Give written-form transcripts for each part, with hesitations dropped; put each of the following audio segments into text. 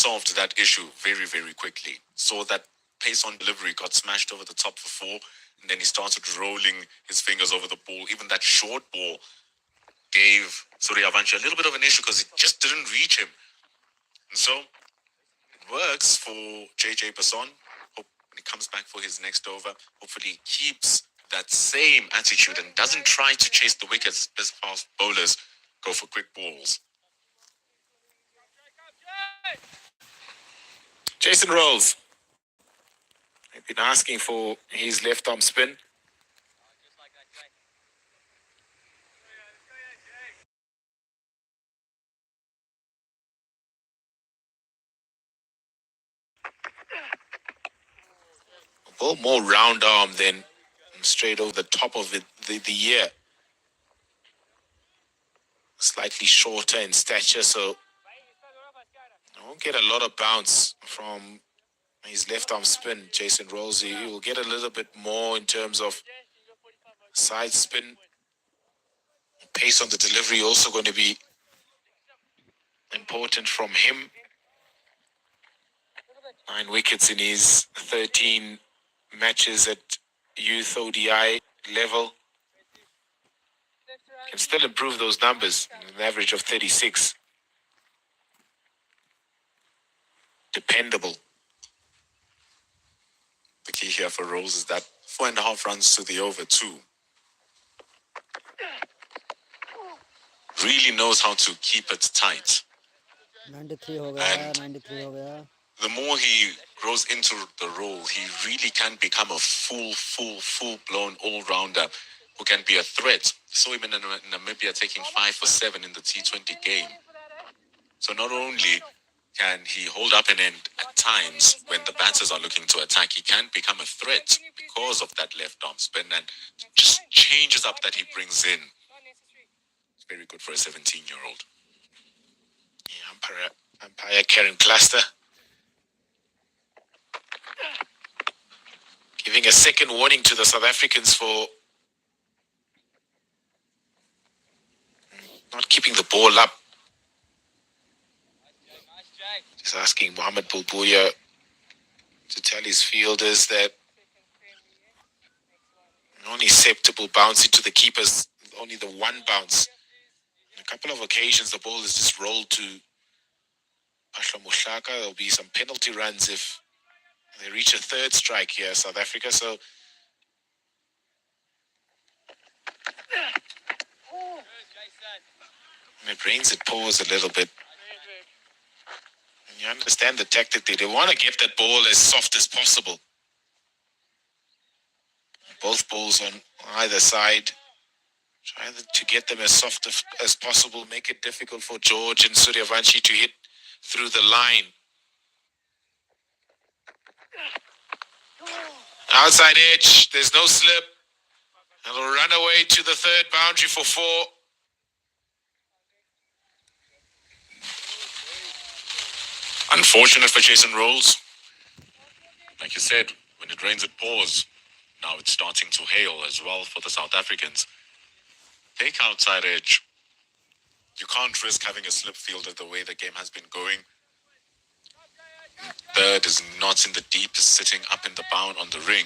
solved that issue very, very quickly. Saw that pace on delivery got smashed over the top for 4, and then he started rolling his fingers over the ball. Even that short ball gave Suryavanshi a little bit of an issue because it just didn't reach him. And so it works for JJ Basson. Hope when he comes back for his next over, hopefully he keeps that same attitude and doesn't try to chase the wickets as fast bowlers go for quick balls. Jason Rolls. They've been asking for his left arm spin. Ball more round arm than straight over the top of it, the ear. Slightly shorter in stature, so I won't get a lot of bounce from his left arm spin. Jason Rolls, he will get a little bit more in terms of side spin. Pace on the delivery also going to be important from him. 9 wickets in his 13 matches at youth ODI level. Can still improve those numbers, an average of 36. Dependable. The key here for Rose is that 4.5 runs to the over 2. Really knows how to keep it tight. 93 ho gaya, 93 ho gaya. The more he grows into the role, he really can become a full-blown all-rounder who can be a threat. So even in Namibia taking 5 for 7 in the T20 game. So not only can he hold up an end at times when the batters are looking to attack, he can become a threat because of that left arm spin and just changes up that he brings in. It's very good for a 17-year-old. Yeah, umpire Karen Cluster giving a second warning to the South Africans for not keeping the ball up. Just asking Mohamed Bulbuya to tell his fielders that only acceptable bounce into the keepers, only the one bounce. On a couple of occasions, the ball is just rolled to Pahla Mohlaka. There'll be some penalty runs if they reach a third strike here, South Africa. So when it rains, it pours a little bit. And you understand the tactic. They want to get that ball as soft as possible. Both balls on either side. Try to get them as soft as possible. Make it difficult for George and Suryavanshi to hit through the line. Outside edge, there's no slip. And they'll run away to the third boundary for 4. Unfortunate for Jason Rolls. Like you said, when it rains, it pours. Now it's starting to hail as well for the South Africans. Take outside edge. You can't risk having a slip fielder the way the game has been going. Third is not in the deep, sitting up in the bound on the ring.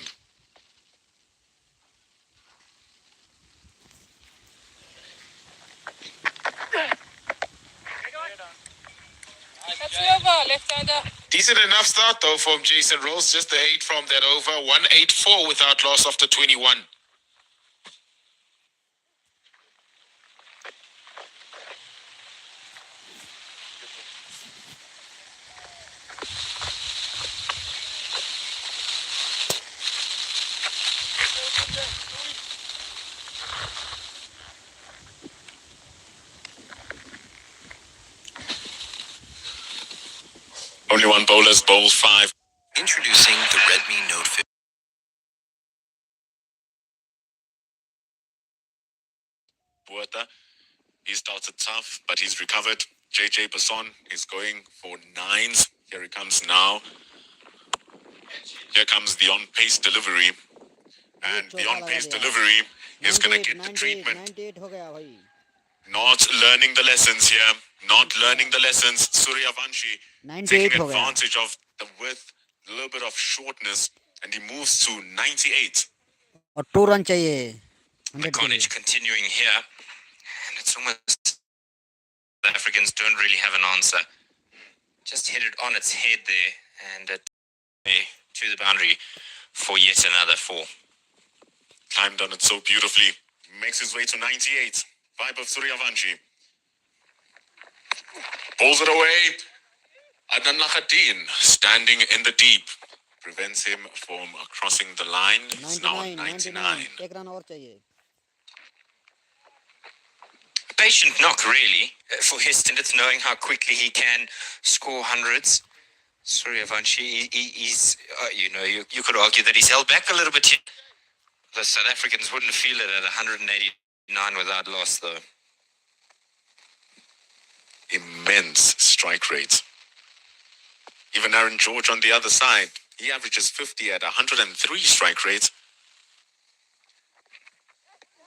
Decent enough start though from Jason Rolls. Just the 8 from that over. 184 without loss after 21. Only one bowler's bowls 5. Introducing the Redmi Note 50. Buerta, he started tough, but he's recovered. JJ Basson is going for 9s. Here he comes now. Here comes the on-pace delivery. And the on-pace delivery is going to get the treatment. Not learning the lessons here. Not learning the lessons. Suryavanshi 98 taking हो गया advantage of the width, a little bit of shortness, and he moves to 98. और 2 run चाहिए 100 के लिए Carnage continuing here, and it's almost the Africans don't really have an answer. Just hit it on its head there, and to the boundary for yet another 4. Climbed on it so beautifully. Makes his way to 98. Vibe of Suryavanshi. Pulls it away. Adnan Lakhadin standing in the deep. Prevents him from crossing the line. It's now 99. एक run और चाहिए Patient knock, really, for his standards, knowing how quickly he can score hundreds. Suryavanshi, he's, you could argue that he's held back a little bit here. The South Africans wouldn't feel it at 189 without loss, though. Immense strike rate. Even Aaron George on the other side, he averages 50 at 103 strike rate.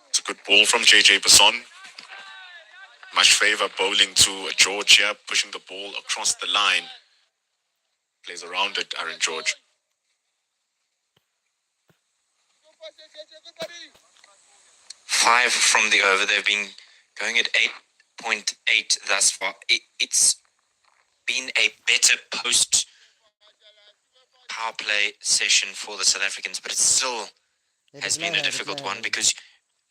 It's a good ball from JJ Basson. Much favor bowling to George here, pushing the ball across the line. Plays around it, Aaron George. Five from the over. They've been going at 8.8 thus far. It's been a better post power play session for the South Africans, but it still has been a difficult one because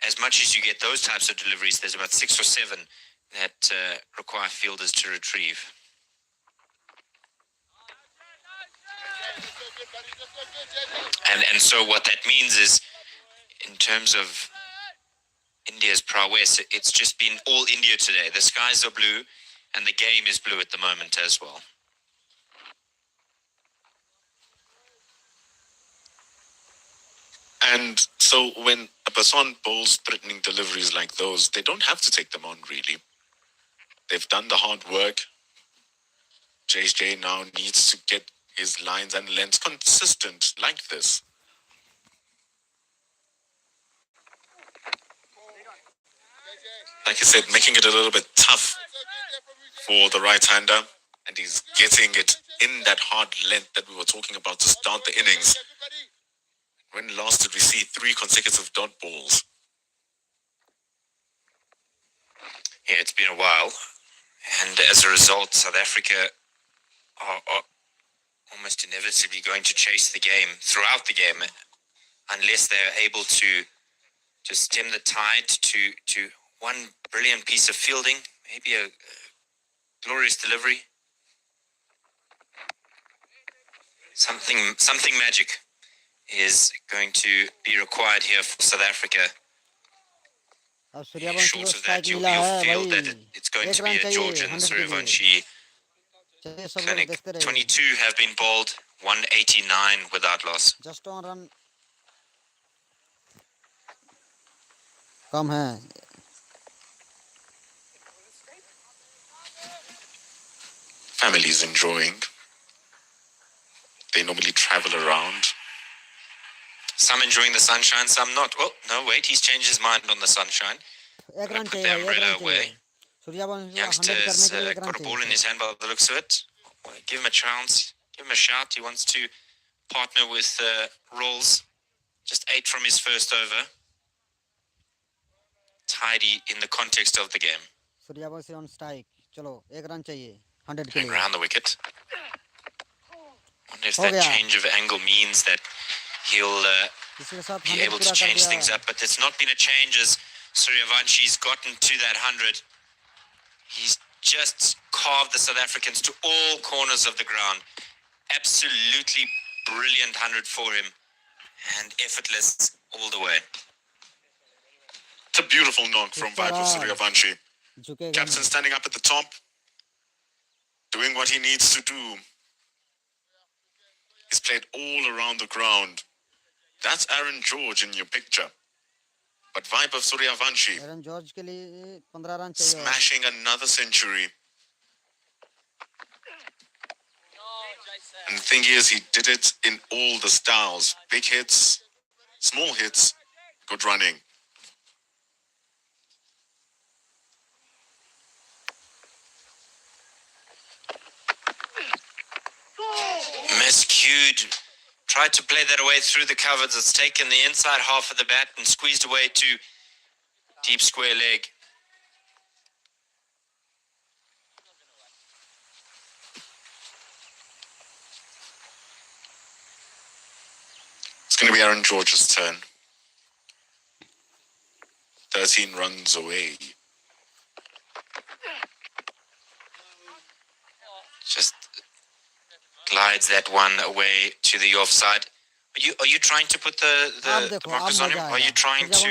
as much as you get those types of deliveries, there's about 6 or 7 that require fielders to retrieve. And so what that means is, in terms of India's prowess, it's just been all India today. The skies are blue and the game is blue at the moment as well. And so when a Basson bowls threatening deliveries like those, they don't have to take them on, really. They've done the hard work. JJ now needs to get his lines and lengths consistent like this. Like I said, making it a little bit tough for the right-hander. And he's getting it in that hard length that we were talking about to start the innings. When last did we see 3 consecutive dot balls? Yeah, it's been a while. And as a result, South Africa are almost inevitably going to chase the game throughout the game unless they're able to just stem the tide to one brilliant piece of fielding, maybe a glorious delivery. Something magic is going to be required here for South Africa. Short of that, you'll feel that it's going to be a Georgian Suryavanshi clinic. 22 have been bowled, 189 without loss. just on run कम है Families enjoying. They normally travel around. Some enjoying the sunshine, some not. Well, no, wait, he's changed his mind on the sunshine. एक run Put the चाहिए umbrella away. Suryavanshi 100 Youngster's करने के लिए एक got run a ball चाहिए in his hand by the looks of it. Well, give him a chance. Give him a shout. He wants to partner with Rolls. Just 8 from his first over. Tidy in the context of the game. Suryavanshi on strike चलो एक run चाहिए 100 के And लिए around the wicket. Wonder if हो that गया change of angle means that he'll इसके साथ be 100 able to पूरा कर change things दिया up. But it's not been a change as Suryavanshi's gotten to that 100. He's just carved the South Africans to all corners of the ground. Absolutely brilliant 100 for him. And effortless all the way. It's a beautiful knock from Vibe of Suryavanshi. झुकेगा Captain standing up at the top, doing what he needs to do. He's played all around the ground. That's Aaron George in your picture. But Vibe of Suryavanshi Aaron George के लिए 15 run चाहिए और smashing another century. And the thing is, he did it in all the styles. Big hits, small hits, good running. miscued. Tried to play that away through the covers. It's taken the inside half of the bat and squeezed away to deep square leg. It's going to be Aaron George's turn. 13 runs away. Just glides that one away to the offside. Are you trying to put the markers on him? Are you trying to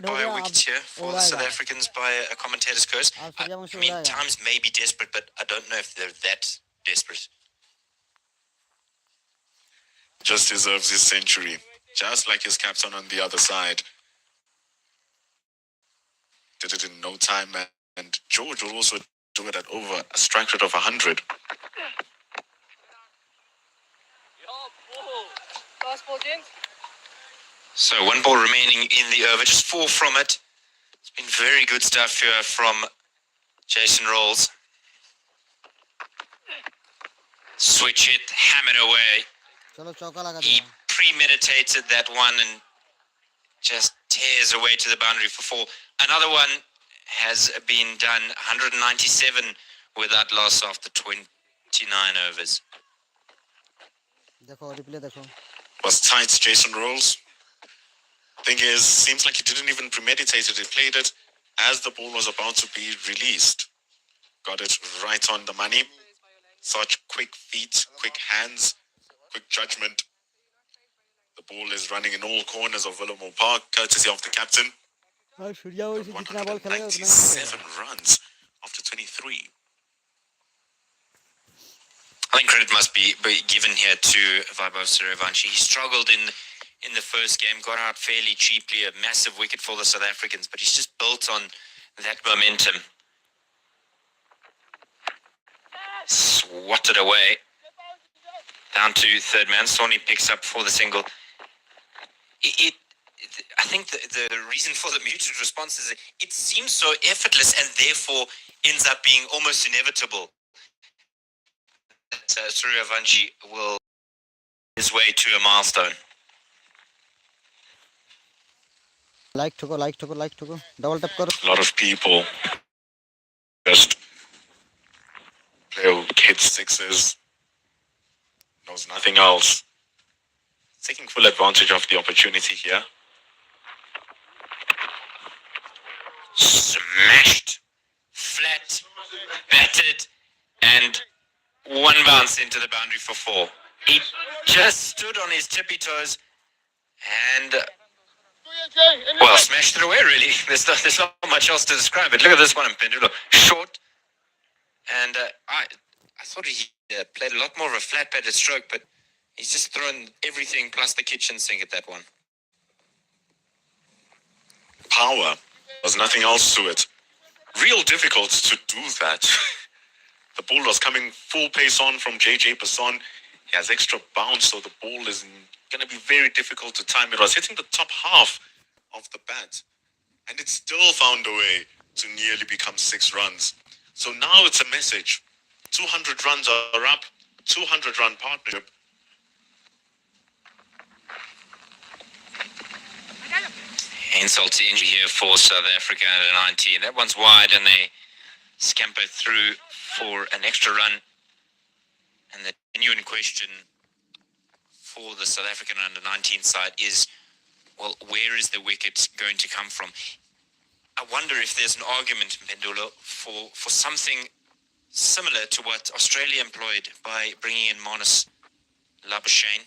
buy a wicket here for the South Africans by a commentator's curse? I mean, times may be desperate, but I don't know if they're that desperate. Just deserves his century, just like his captain on the other side. Did it in no time, and George will also do it at over a strike rate of 100. So 1 ball remaining in the over, just 4 from it. It's been very good stuff here from Jason Rolls. Switch it, hammer it away. He premeditated that one and just tears away to the boundary for 4. Another one has been done, 197 without loss after 29 overs. Was tight, Jason Rolls. Thing is, seems like he didn't even premeditate it. He played it as the ball was about to be released. Got it right on the money. Such quick feet, quick hands, quick judgment. The ball is running in all corners of Willowmore Park, courtesy of the captain. 197 runs after 23. I think credit must be given here to Vaibhav Suryavanshi. He struggled in the first game, got out fairly cheaply, a massive wicket for the South Africans, but he's just built on that momentum. Swatted away. Down to third man. Sony picks up for the single. I think the reason for the muted response is it seems so effortless and therefore ends up being almost inevitable. Suryavanshi will his way to a milestone. Like to go. Double tap karo. A lot of people just play hit sixes, knows nothing else. Taking full advantage of the opportunity here. Smashed, flat, batted, and 1 bounce into the boundary for 4. He just stood on his tippy toes and, well, smashed it away, really. There's not much else to describe it. Look at this one, Pendulo. Short, and I thought he played a lot more of a flat-batted stroke, but he's just thrown everything plus the kitchen sink at that one. Power. There's nothing else to it. Real difficult to do that. The ball was coming full pace on from JJ Passon. He has extra bounce, so the ball is going to be very difficult to time. It was hitting the top half of the bat, and it still found a way to nearly become 6 runs. So now it's a message. 200 runs are up, 200-run partnership. Insult to injury here for South Africa under 19. That one's wide and they scamper through for an extra run. And the genuine question for the South African under 19 side is, well, where is the wicket going to come from? I wonder if there's an argument, Pendulo, for something similar to what Australia employed by bringing in Marnus Labuschagne.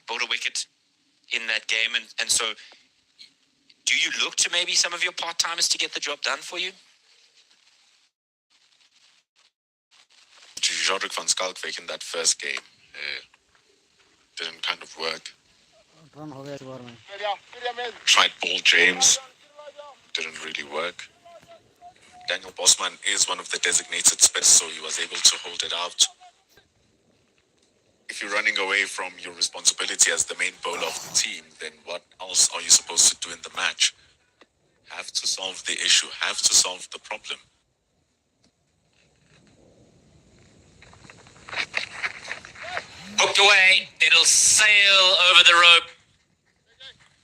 Bought a wicket in that game, and so do you look to maybe some of your part-timers to get the job done for you? Jodrik van Schalkwyk in that first game didn't kind of work. Tried Paul James, didn't really work. Daniel Bosman is one of the designated spinners, so he was able to hold it out. If you're running away from your responsibility as the main bowler of the team, then what else are you supposed to do in the match? Have to solve the issue, have to solve the problem. Hooked away. It'll sail over the rope.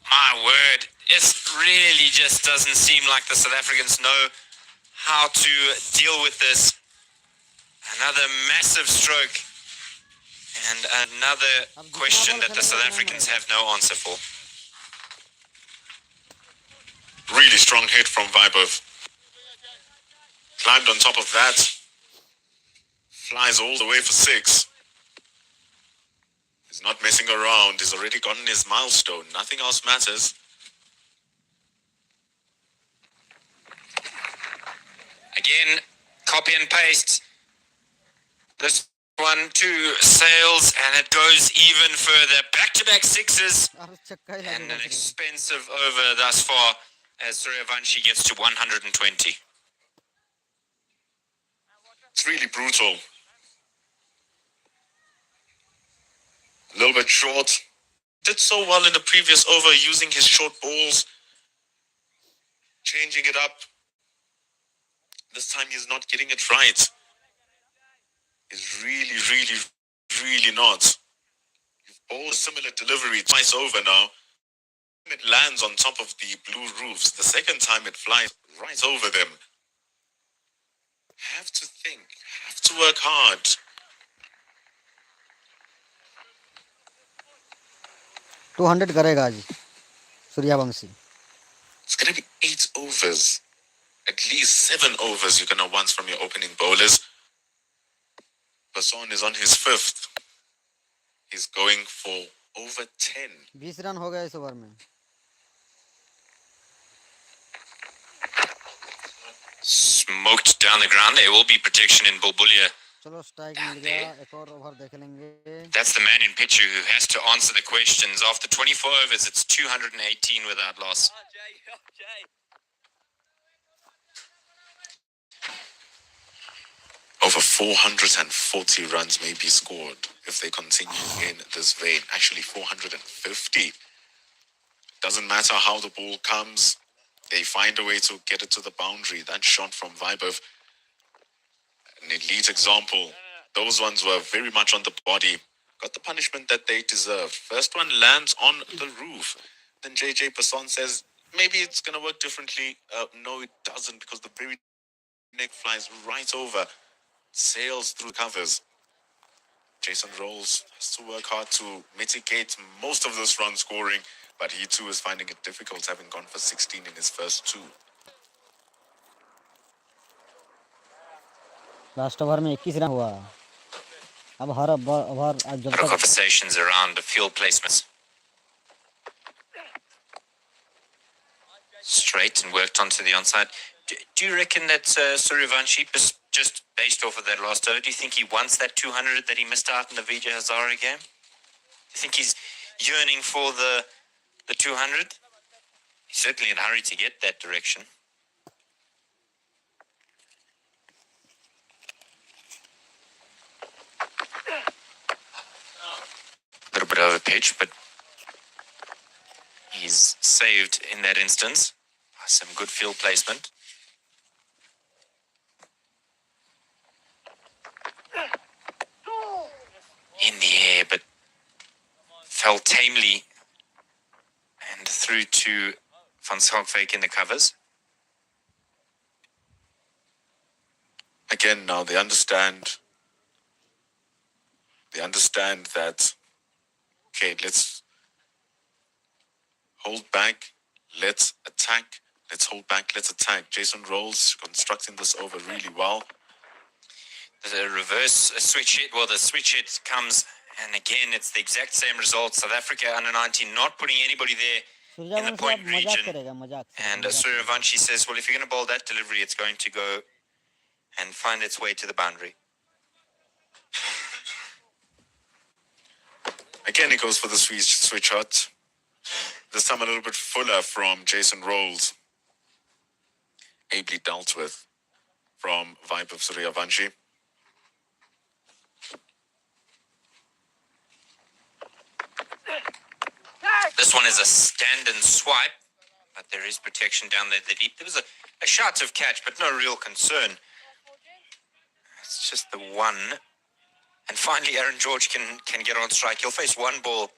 My word, it really just doesn't seem like the South Africans know how to deal with this. Another massive stroke and another question that the South Africans have no answer for. Really strong hit from Vibov. Climbed on top of that. Flies all the way for 6. He's not messing around. He's already gotten his milestone. Nothing else matters. Again, copy and paste. This one, 2 sails, and it goes even further. Back-to-back 6s, and an expensive over thus far as Suryavanshi gets to 120. It's really brutal. A little bit short. Did so well in the previous over using his short balls. Changing it up. This time he's not getting it right. He's really not. You've bowled a similar delivery twice over now. It lands on top of the blue roofs. The second time it flies right over them. Have to think. Have to work hard. $200 करेगा आज Suryavanshi. It's going to be 8 overs. At least 7 overs you're going to want from your opening bowlers. Basson is on his 5th. He's going for over 10. 20 run हो गए इस over में. Smoked down the ground. There will be protection in Bulbulia. चलो strike मिल गया. एक और over देख लेंगे. That's the man in picture who has to answer the questions. After 24 overs, it's 218 without loss. Over 440 runs may be scored if they continue in this vein. Actually, 450. Doesn't matter how the ball comes. They find a way to get it to the boundary. That shot from Vibov, an elite example. Those ones were very much on the body. Got the punishment that they deserve. First one lands on the roof. Then JJ Basson says, maybe it's going to work differently. No, it doesn't, because the very neck flies right over. Sails through covers. Jason Rolls has to work hard to mitigate most of this run scoring, but he too is finding it difficult, having gone for 16 in his first 2. Last over में 21 run हुआ. अब हर over जब तक Conversations around the field placements. Straight and worked onto the onside. Do you reckon that Suryavanshi, just based off of that last over, do you think he wants that 200 that he missed out in the Vijay Hazare game? Do you think he's yearning for the 200? He's certainly in a hurry to get that direction. A little bit over pitch, but he's saved in that instance by some good field placement. In the air, but fell tamely and through to Van Schalkwyk in the covers. Again, now they understand that, okay, let's hold back, let's attack, let's hold back, let's attack. Jason Rolls constructing this over really well. The reverse switch hit, well, the switch hit comes, and again, it's the exact same result. South Africa under 19 not putting anybody there in the point region. And Suryavanshi says, well, if you're going to bowl that delivery, it's going to go and find its way to the boundary. Again, he goes for the switch shot. This time a little bit fuller from Jason Rolls. Ably dealt with from Vibe of Suryavanshi. This one is a stand and swipe, but there is protection down there. There was a shot of catch, but no real concern. It's just the one And finally, Aaron George can get on strike. He'll face one ball.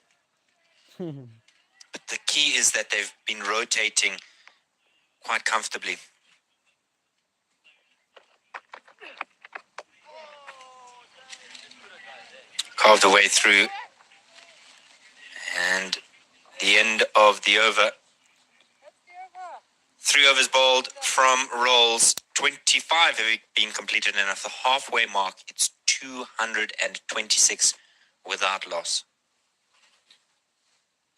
But the key is that they've been rotating quite comfortably. Carved away through. And the end of the over. 3 overs bowled from Rolls. 25 have been completed, and at the halfway mark, it's 226 without loss.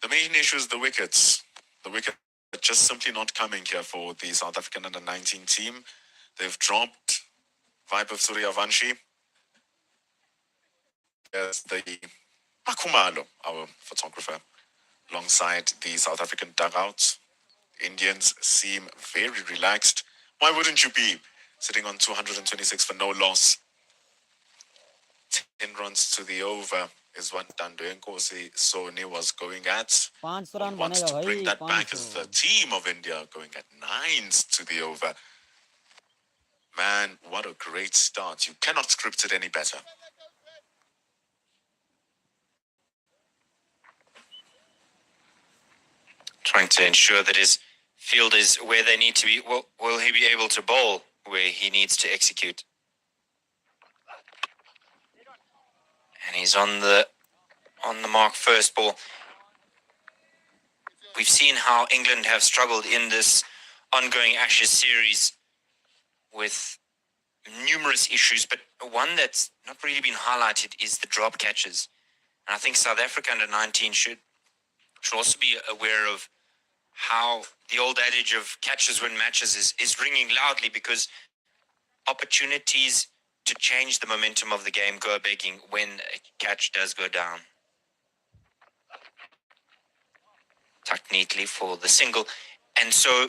The main issue is the wickets. The wickets are just simply not coming here for the South African under-19 team. They've dropped Vaibhav Suryavanshi. There's the Makumalo, our photographer, alongside the South African dugout. Indians seem very relaxed. Why wouldn't you be? Sitting on 226 for no loss. 10 runs to the over is what Nkosi Soni was going at. 500 run Wants banega to bhai, bring that back 500. as the team of India going at 9s to the over. Man, what a great start. You cannot script it any better. Trying to ensure that his field is where they need to be. Will he be able to bowl where he needs to execute? And he's on the mark first ball. We've seen how England have struggled in this ongoing Ashes series with numerous issues, but one that's not really been highlighted is the drop catches. And I think South Africa under 19 should also be aware of how the old adage of catches win matches is ringing loudly, because opportunities to change the momentum of the game go begging when a catch does go down. Tucked neatly for the single. And so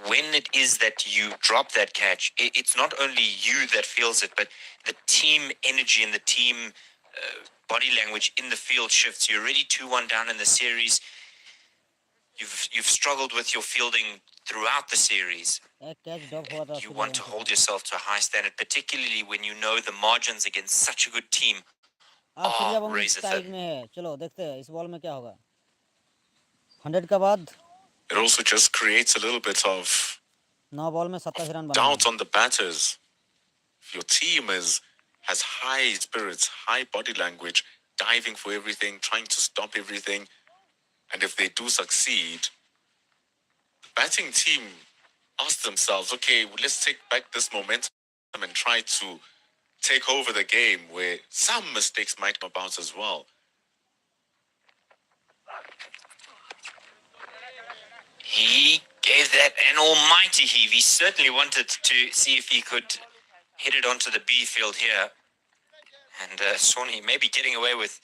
when it is that you drop that catch, it's not only you that feels it, but the team energy and the team body language in the field shifts. You're already 2-1 down in the series. You've struggled with your fielding throughout the series. Ek catch drop hua tha You Surya want to Vanshi hold ka. yourself to a high standard, particularly when you know the margins against such a good team अब are Suryavanshi razor strike thin. में है. चलो देखते हैं इस ball में क्या होगा. 100 का बाद It also just creates a little bit of 9 ball में 87 रन बनाना doubt है. on the batters. If your team has high spirits, high body language, diving for everything, trying to stop everything, and if they do succeed, the batting team ask themselves, okay, well, let's take back this momentum and try to take over the game, where some mistakes might come about as well. He gave that an almighty heave. He certainly wanted to see if he could hit it onto the B field here. And Soni maybe getting away with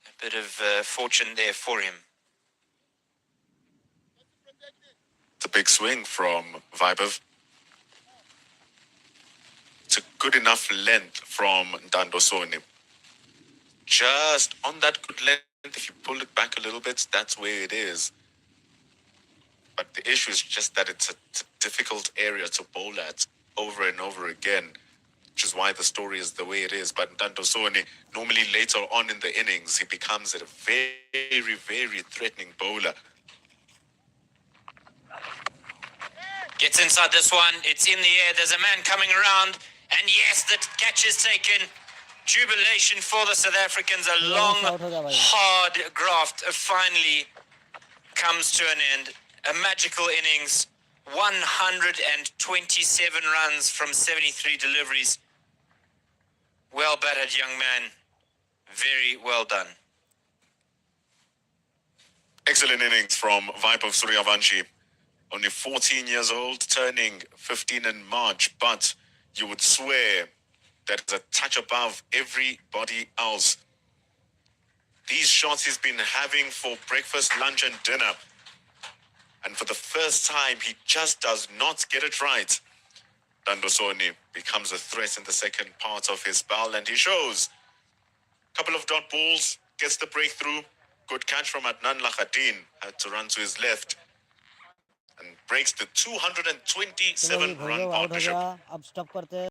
a bit of fortune there for him. It's a big swing from Vaibhav. It's a good enough length from Soni. Just on that good length, if you pull it back a little bit, that's where it is. But the issue is just that it's a difficult area to bowl at over and over again, which is why the story is the way it is. But Soni, normally later on in the innings, he becomes a very, very threatening bowler. Gets inside this one. It's in the air. There's a man coming around. And yes, the catch is taken. Jubilation for the South Africans. A long, hard graft finally comes to an end. A magical innings. 127 runs from 73 deliveries. Well battered, young man. Very well done. Excellent innings from Vaibhav Suryavanshi. Only 14 years old, turning 15 in March, but you would swear that is a touch above everybody else. These shots he's been having for breakfast, lunch, and dinner. And for the first time, he just does not get it right. Soni becomes a threat in the second part of his spell, and he shows. Couple of dot balls, gets the breakthrough. Good catch from Adnan Lakhaddin. Had to run to his left. And breaks the 227 run partnership. अब stop करते हैं.